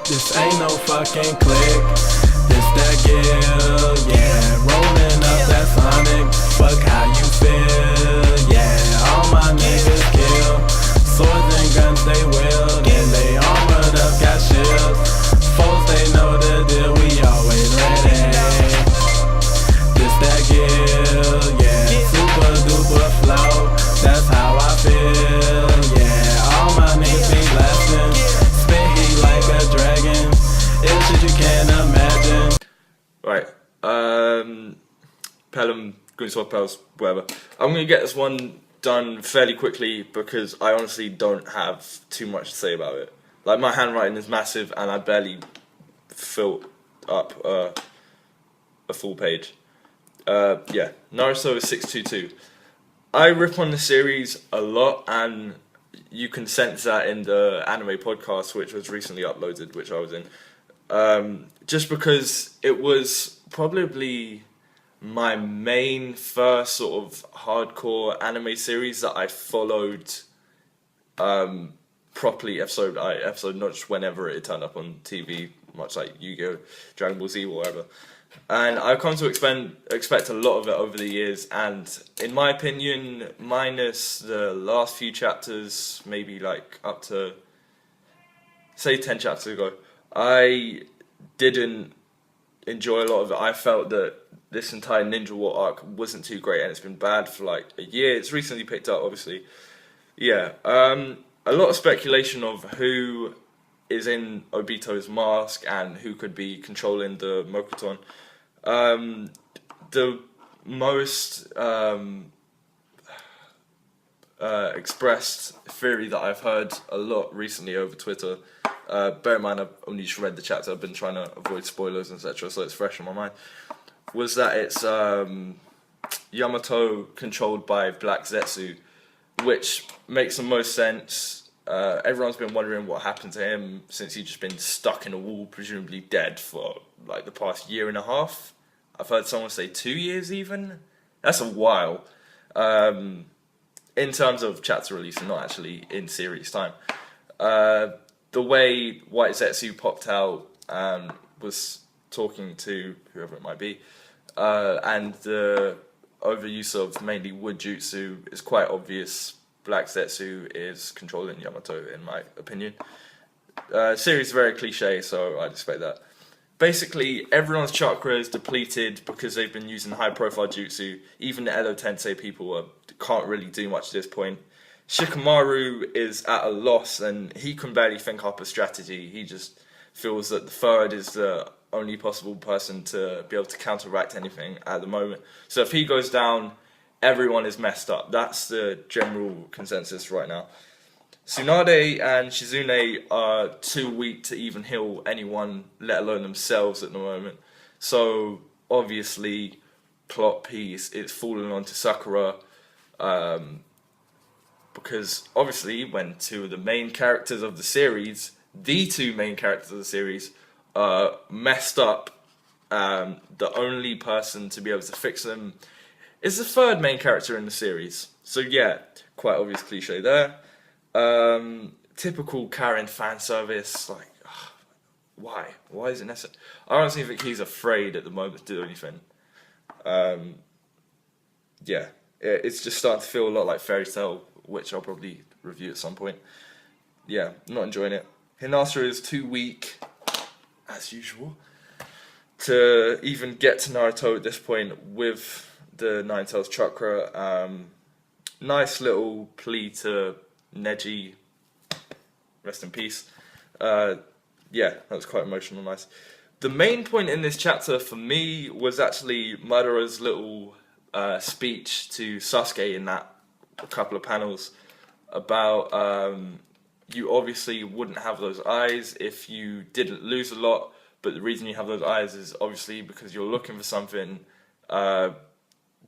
This ain't no fucking click. This that gill, yeah. Rolling up that Sonic. Fuck how you feel, yeah. All my niggas kill. Swords and guns they wield, and they armored up, got shields. Foes they know the deal, we always ready. This that gill, yeah. Super duper flow. That's how I feel, yeah. All my niggas be blasting. Spit heat like a dragon. It's shit you can't imagine. Right, Pelham, Green Sword Pels, whatever. I'm gonna get this one done fairly quickly because I honestly don't have too much to say about it. Like, my handwriting is massive and I barely filled up a full page. Yeah, Naruto is 622. I rip on the series a lot, and you can sense that in the anime podcast, which was recently uploaded, which I was in. Just because it was probably my main first sort of hardcore anime series that I followed properly, episode, not just whenever it turned up on TV, much like Yu-Gi-Oh!, Dragon Ball Z, or whatever. And I've come to expect a lot of it over the years, and in my opinion, minus the last few chapters, maybe like up to, say, 10 chapters ago, I didn't enjoy a lot of it. I felt that this entire Ninja War arc wasn't too great, and it's been bad for like a year. It's recently picked up, obviously. Yeah, a lot of speculation of who is in Obito's mask and who could be controlling the Mokuton. The most expressed theory that I've heard a lot recently over Twitter, bear in mind I've only just read the chapter, I've been trying to avoid spoilers, etc., so it's fresh in my mind, was that it's Yamato controlled by Black Zetsu, which makes the most sense. Everyone's been wondering what happened to him since he's just been stuck in a wall, presumably dead, for like the past year and a half. I've heard someone say 2 years even. That's a while. In terms of chapter release and not actually in series time. The way White Zetsu popped out and was talking to whoever it might be, and the overuse of mainly wood jutsu is quite obvious. Black Zetsu is controlling Yamato, in my opinion. Series is very cliche, so I'd expect that. Basically, everyone's chakra is depleted because they've been using high-profile jutsu. Even the Edo Tensei people can't really do much at this point. Shikamaru is at a loss, and he can barely think up a strategy. He just feels that the third is the only possible person to be able to counteract anything at the moment. So if he goes down, everyone is messed up. That's the general consensus right now. Tsunade and Shizune are too weak to even heal anyone, let alone themselves at the moment. So obviously, plot piece, it's falling onto Sakura, because obviously when two of the main characters of the series, are messed up, the only person to be able to fix them is the third main character in the series. So yeah, quite obvious cliche there. Typical Karen fan service, like, why? Why is it necessary? I honestly think he's afraid at the moment to do anything. Yeah, it's just starting to feel a lot like Fairy Tail, which I'll probably review at some point. Yeah, not enjoying it. Hinata is too weak, as usual, to even get to Naruto at this point with the Nine Tails chakra. Nice little plea to Neji, rest in peace. Yeah, that was quite emotional, nice. The main point in this chapter for me was actually Madara's little speech to Sasuke in that couple of panels about you obviously wouldn't have those eyes if you didn't lose a lot, but the reason you have those eyes is obviously because you're looking for something.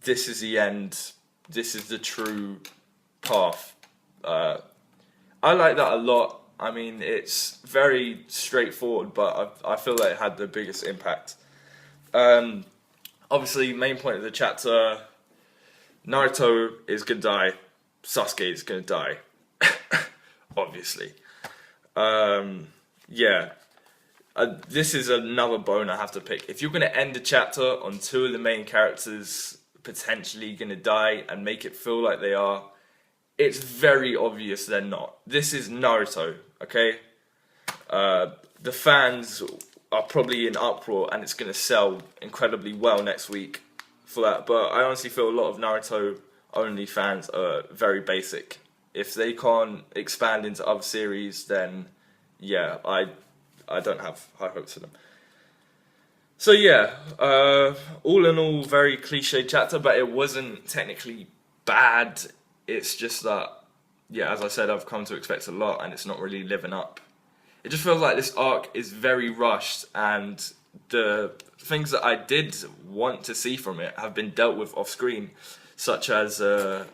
This is the end. This is the true path. I like that a lot. I mean, it's very straightforward, but I feel like it had the biggest impact. Obviously, main point of the chapter, Naruto is gonna die. Sasuke is gonna die. Obviously. Yeah. This is another bone I have to pick. If you're going to end a chapter on two of the main characters potentially going to die and make it feel like they are, it's very obvious they're not. This is Naruto, okay? The fans are probably in uproar and it's going to sell incredibly well next week for that. But I honestly feel a lot of Naruto only fans are very basic. If they can't expand into other series, then yeah, I don't have high hopes for them. So yeah, all in all, very cliche chapter, but it wasn't technically bad. It's just that, yeah, as I said, I've come to expect a lot, and it's not really living up. It just feels like this arc is very rushed, and the things that I did want to see from it have been dealt with off screen, such as the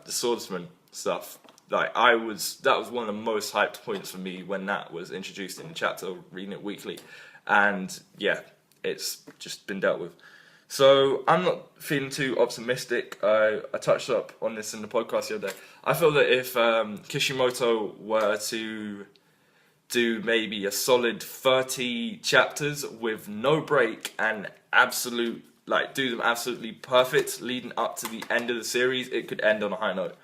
swordsman stuff. Like that was one of the most hyped points for me when that was introduced in the chapter, reading it weekly, and yeah, it's just been dealt with. So I'm not feeling too optimistic. I touched up on this in the podcast the other day. I feel that if Kishimoto were to do maybe a solid 30 chapters with no break and do them absolutely perfect leading up to the end of the series, it could end on a high note.